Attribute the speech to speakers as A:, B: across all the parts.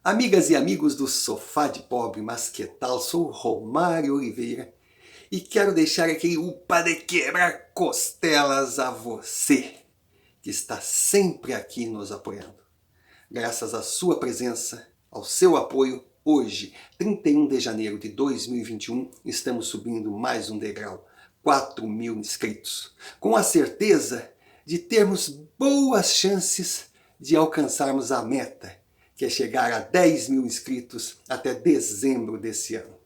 A: Amigas e amigos do Sofá de Pobre, mas que tal? Sou Romário Oliveira e quero deixar aquele upa de quebrar costelas a você, que está sempre aqui nos apoiando. Graças à sua presença, ao seu apoio, hoje, 31 de janeiro de 2021, estamos subindo mais um degrau, 4.000 inscritos, com a certeza de termos boas chances de alcançarmos a meta, que é chegar a 10.000 inscritos até dezembro desse ano.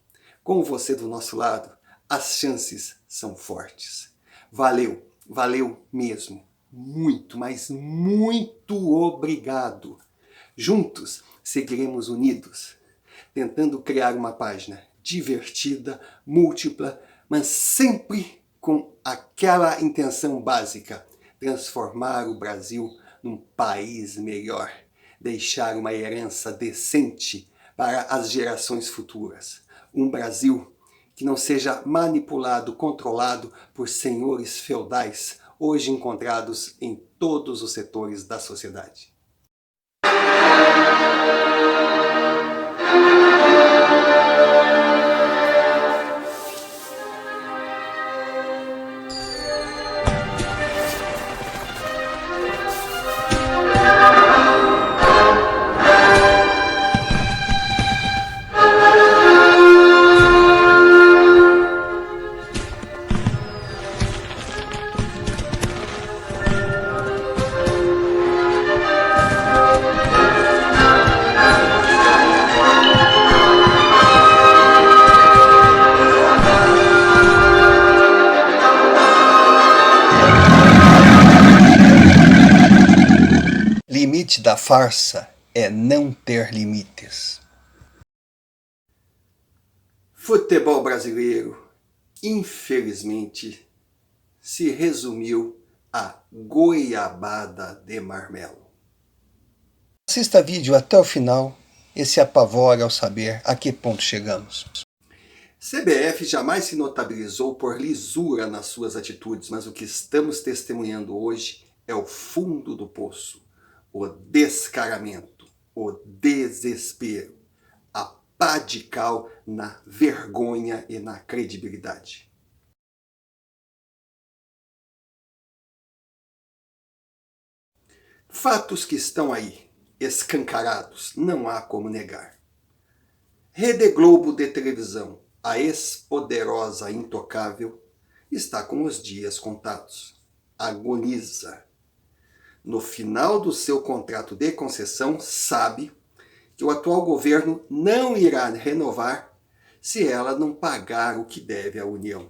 A: Com você do nosso lado, as chances são fortes. Valeu, valeu mesmo. Muito, mas muito obrigado. Juntos seguiremos unidos, tentando criar uma página divertida, múltipla, mas sempre com aquela intenção básica: transformar o Brasil num país melhor, deixar uma herança decente para as gerações futuras. Um Brasil que não seja manipulado, controlado por senhores feudais, hoje encontrados em todos os setores da sociedade. Limite da farsa é não ter limites. Futebol brasileiro, infelizmente, se resumiu a goiabada de marmelo. Assista vídeo até o final e se apavore ao saber a que ponto chegamos. CBF jamais se notabilizou por lisura nas suas atitudes, mas o que estamos testemunhando hoje é o fundo do poço, o descaramento, o desespero, a pá de cal na vergonha e na credibilidade. Fatos que estão aí, escancarados, não há como negar. Rede Globo de televisão, a ex-poderosa intocável, está com os dias contados. Agoniza. No final do seu contrato de concessão, sabe que o atual governo não irá renovar se ela não pagar o que deve à União.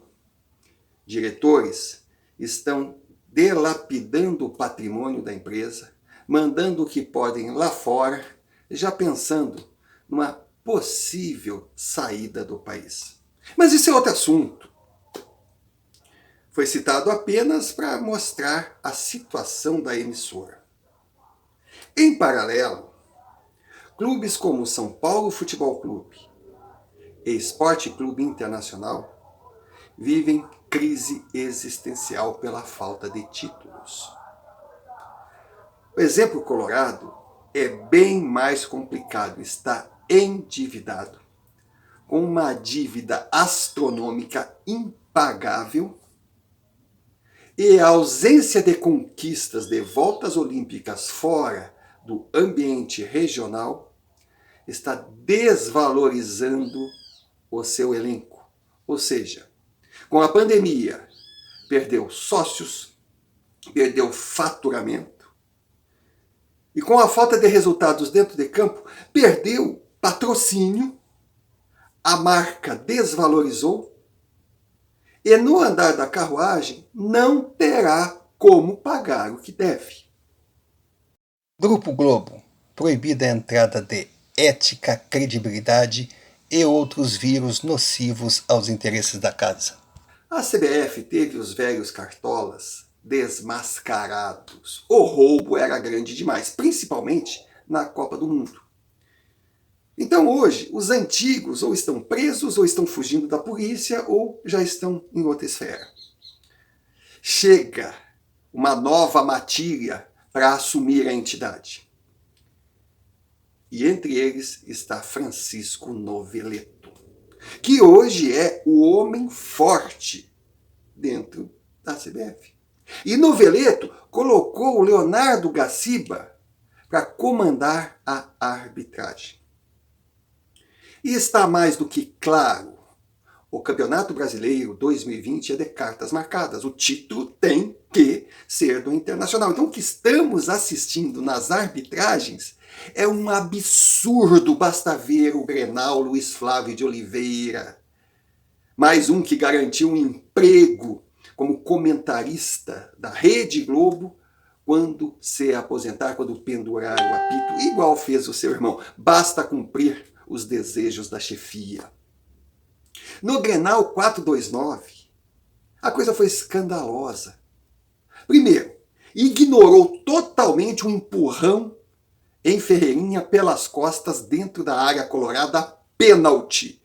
A: Diretores estão dilapidando o patrimônio da empresa, mandando o que podem lá fora, já pensando numa possível saída do país. Mas isso é outro assunto. Foi citado apenas para mostrar a situação da emissora. Em paralelo, clubes como o São Paulo Futebol Clube e Esporte Clube Internacional vivem crise existencial pela falta de títulos. O exemplo colorado é bem mais complicado, está endividado, com uma dívida astronômica impagável, e a ausência de conquistas de voltas olímpicas fora do ambiente regional está desvalorizando o seu elenco. Ou seja, com a pandemia, perdeu sócios, perdeu faturamento, e com a falta de resultados dentro de campo, perdeu patrocínio, a marca desvalorizou, e no andar da carruagem não terá como pagar o que deve. Grupo Globo, proibida a entrada de ética, credibilidade e outros vírus nocivos aos interesses da casa. A CBF teve os velhos cartolas desmascarados. O roubo era grande demais, principalmente na Copa do Mundo. Então hoje, os antigos ou estão presos, ou estão fugindo da polícia, ou já estão em outra esfera. Chega uma nova matilha para assumir a entidade. E entre eles está Francisco Noveleto, que hoje é o homem forte dentro da CBF. E Noveleto colocou o Leonardo Gaciba para comandar a arbitragem. E está mais do que claro, o Campeonato Brasileiro 2020 é de cartas marcadas. O título tem que ser do Internacional. Então o que estamos assistindo nas arbitragens é um absurdo. Basta ver o Grenal Luiz Flávio de Oliveira, mais um que garantiu um emprego como comentarista da Rede Globo quando se aposentar, quando pendurar o apito, igual fez o seu irmão. Basta cumprir os desejos da chefia. No Grenal 429, a coisa foi escandalosa. Primeiro, ignorou totalmente um empurrão em Ferreirinha pelas costas dentro da área colorada, pênalti.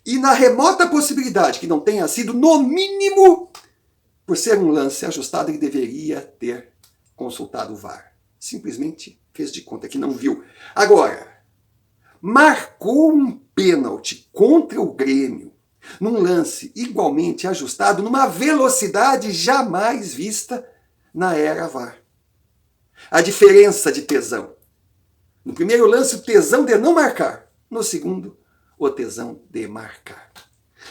A: E na remota possibilidade que não tenha sido, no mínimo, por ser um lance ajustado, ele deveria ter consultado o VAR. Simplesmente fez de conta que não viu. Agora, marcou um pênalti contra o Grêmio, num lance igualmente ajustado, numa velocidade jamais vista na era VAR. A diferença de tesão. No primeiro lance, o tesão de não marcar. No segundo, o tesão de marcar.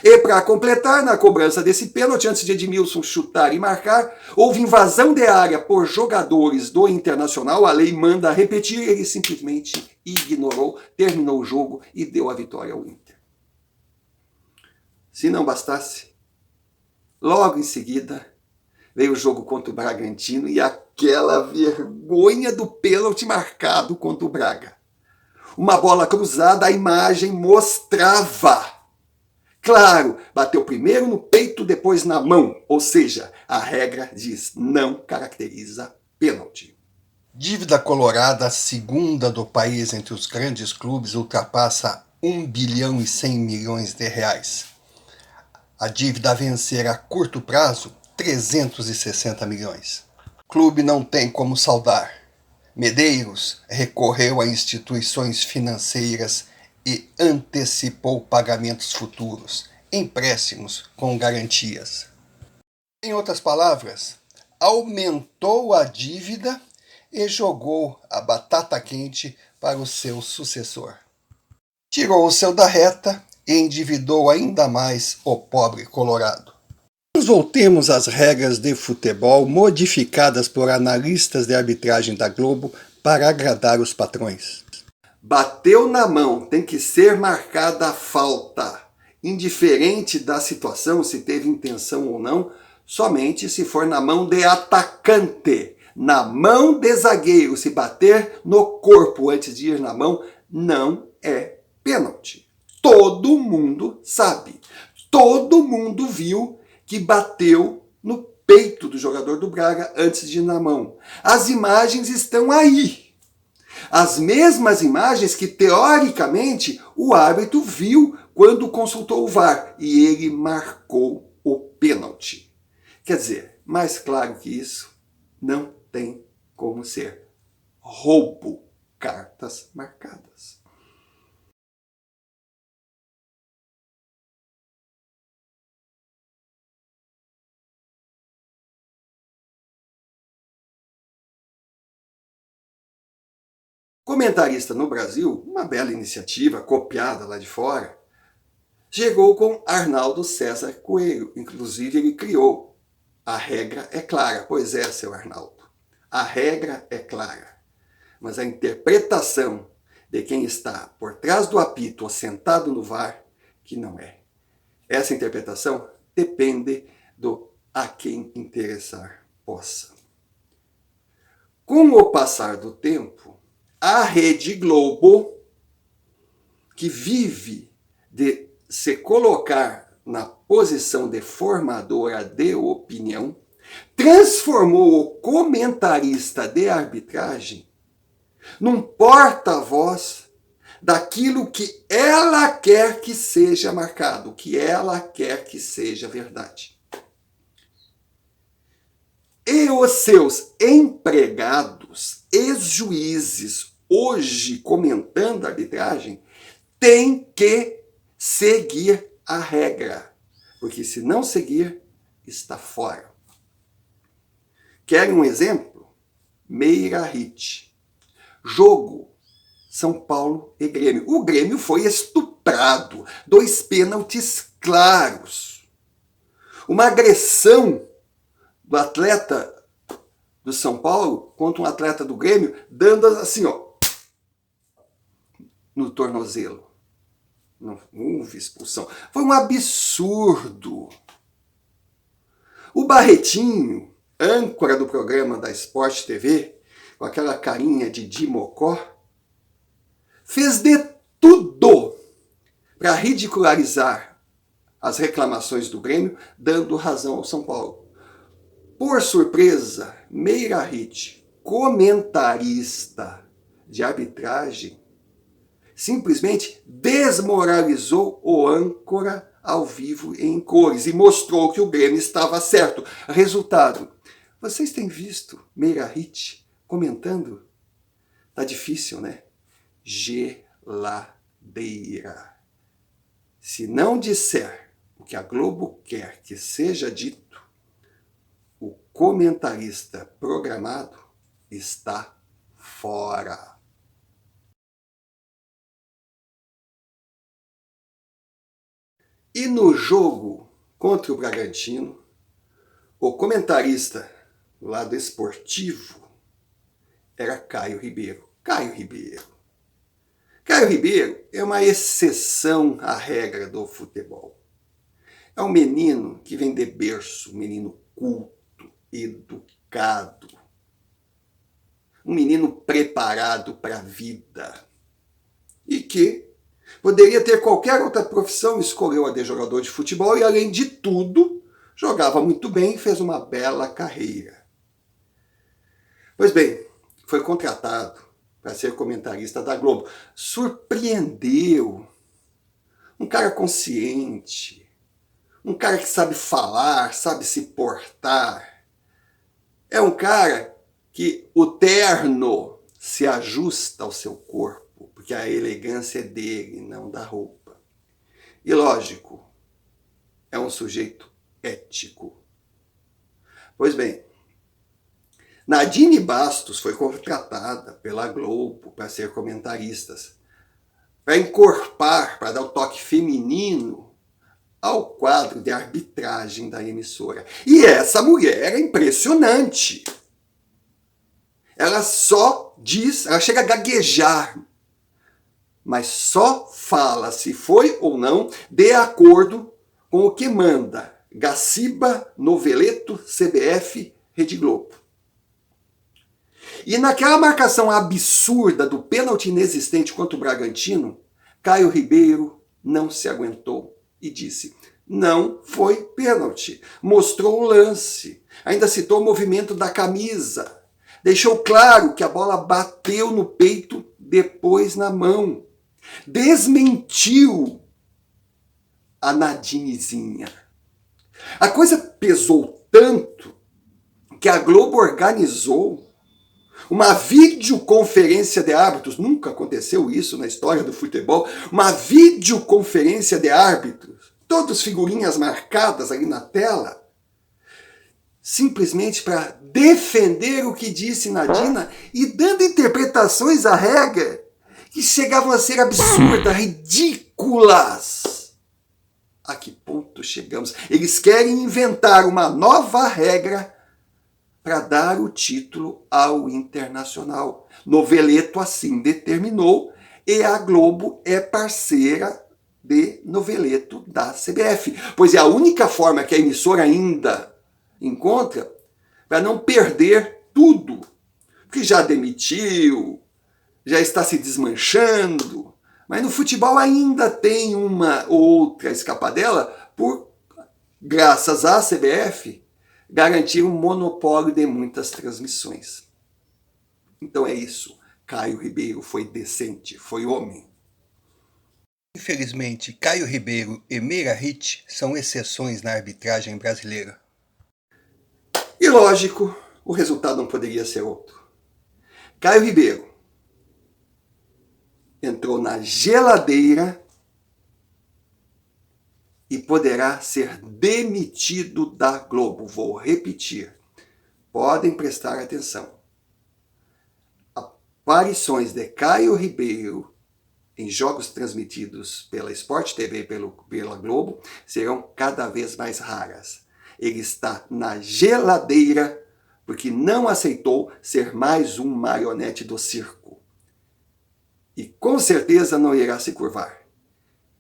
A: E para completar, na cobrança desse pênalti, antes de Edmilson chutar e marcar, houve invasão de área por jogadores do Internacional. A lei manda repetir, ele simplesmente ignorou, terminou o jogo e deu a vitória ao Inter. Se não bastasse, logo em seguida veio o jogo contra o Bragantino e aquela vergonha do pênalti marcado contra o Braga. Uma bola cruzada, a imagem mostrava. Claro, bateu primeiro no peito, depois na mão. Ou seja, a regra diz não caracteriza pênalti. Dívida colorada, segunda do país entre os grandes clubes, ultrapassa 1 bilhão e 100 milhões de reais. A dívida a vencer a curto prazo, 360 milhões. O clube não tem como saldar. Medeiros recorreu a instituições financeiras e antecipou pagamentos futuros, empréstimos com garantias. Em outras palavras, aumentou a dívida e jogou a batata quente para o seu sucessor. Tirou o seu da reta e endividou ainda mais o pobre colorado. Mas voltemos às regras de futebol modificadas por analistas de arbitragem da Globo para agradar os patrões. Bateu na mão, tem que ser marcada a falta, indiferente da situação, se teve intenção ou não, somente se for na mão de atacante. Na mão de zagueiro, se bater no corpo antes de ir na mão, não é pênalti. Todo mundo sabe, todo mundo viu que bateu no peito do jogador do Braga antes de ir na mão. As imagens estão aí. As mesmas imagens que, teoricamente, o árbitro viu quando consultou o VAR e ele marcou o pênalti. Quer dizer, mais claro que isso, não tem como ser. Roubo, cartas marcadas. Comentarista no Brasil, uma bela iniciativa, copiada lá de fora, chegou com Arnaldo César Coelho. Inclusive, ele criou. A regra é clara. Pois é, seu Arnaldo. A regra é clara. Mas a interpretação de quem está por trás do apito ou sentado no VAR, que não é. Essa interpretação depende do a quem interessar possa. Com o passar do tempo, a Rede Globo, que vive de se colocar na posição de formadora de opinião, transformou o comentarista de arbitragem num porta-voz daquilo que ela quer que seja marcado, que ela quer que seja verdade. E os seus empregados, ex-juízes hoje comentando a arbitragem, tem que seguir a regra, porque se não seguir, está fora. Querem um exemplo? Meira-Hit. Jogo São Paulo e Grêmio. O Grêmio foi estuprado. 2 pênaltis claros. Uma agressão do atleta do São Paulo contra um atleta do Grêmio, dando assim, ó, no tornozelo. Não houve expulsão. Foi um absurdo. O Barretinho, âncora do programa da Sport TV, com aquela carinha de Dimocó, fez de tudo para ridicularizar as reclamações do Grêmio, dando razão ao São Paulo. Por surpresa, Meira-Hit, comentarista de arbitragem, simplesmente desmoralizou o âncora ao vivo em cores e mostrou que o Grêmio estava certo. Resultado, vocês têm visto Meira-Hit comentando? Tá difícil, né? Geladeira. Se não disser o que a Globo quer que seja dito, o comentarista programado está fora. E no jogo contra o Bragantino, o comentarista do lado esportivo era Caio Ribeiro. Caio Ribeiro é uma exceção à regra do futebol. É um menino que vem de berço, um menino culto, educado, um menino preparado para a vida e que poderia ter qualquer outra profissão, escolheu a de jogador de futebol e, além de tudo, jogava muito bem e fez uma bela carreira. Pois bem, foi contratado para ser comentarista da Globo. Surpreendeu. Um cara consciente, um cara que sabe falar, sabe se portar. É um cara que o terno se ajusta ao seu corpo, porque a elegância é dele, não da roupa. E lógico, é um sujeito ético. Pois bem, Nadine Bastos foi contratada pela Globo para ser comentarista, para encorpar, para dar o toque feminino ao quadro de arbitragem da emissora. E essa mulher é impressionante. Ela só diz, ela chega a gaguejar, mas só fala se foi ou não de acordo com o que manda Gaciba, Noveleto, CBF, Rede Globo. E naquela marcação absurda do pênalti inexistente contra o Bragantino, Caio Ribeiro não se aguentou e disse: não foi pênalti. Mostrou o lance. Ainda citou o movimento da camisa. Deixou claro que a bola bateu no peito, depois na mão. Desmentiu a Nadinezinha. A coisa pesou tanto que a Globo organizou uma videoconferência de árbitros. Nunca aconteceu isso na história do futebol. Uma videoconferência de árbitros. Todas figurinhas marcadas ali na tela. Simplesmente para defender o que disse Nadina e dando interpretações à regra que chegavam a ser absurdas, ridículas. A que ponto chegamos? Eles querem inventar uma nova regra para dar o título ao Internacional. Noveleto assim determinou e a Globo é parceira de Noveleto da CBF, pois é a única forma que a emissora ainda encontra para não perder tudo, porque já demitiu, já está se desmanchando, mas no futebol ainda tem uma outra escapadela por, graças à CBF, garantir um monopólio de muitas transmissões. Então é isso. Caio Ribeiro foi decente, foi homem. Infelizmente, Caio Ribeiro e Meira-Hit são exceções na arbitragem brasileira. E lógico, o resultado não poderia ser outro. Caio Ribeiro, entrou na geladeira e poderá ser demitido da Globo. Vou repetir. Podem prestar atenção. Aparições de Caio Ribeiro em jogos transmitidos pela Sport TV e pela Globo serão cada vez mais raras. Ele está na geladeira porque não aceitou ser mais um marionete do circo. E com certeza não irá se curvar.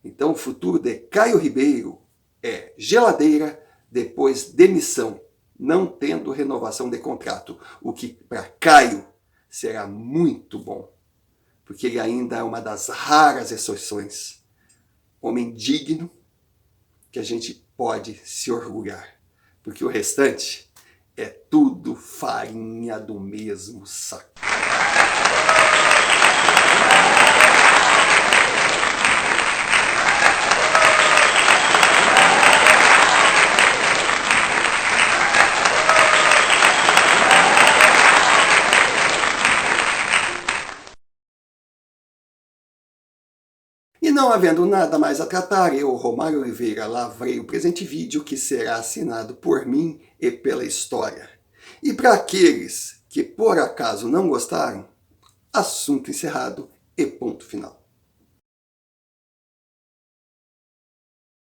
A: Então o futuro de Caio Ribeiro é geladeira, depois demissão, não tendo renovação de contrato. O que para Caio será muito bom, porque ele ainda é uma das raras exceções. Homem digno que a gente pode se orgulhar, porque o restante é tudo farinha do mesmo saco. E não havendo nada mais a tratar, eu, Romário Oliveira, lavrei o presente vídeo que será assinado por mim e pela história. E para aqueles que por acaso não gostaram, assunto encerrado e ponto final.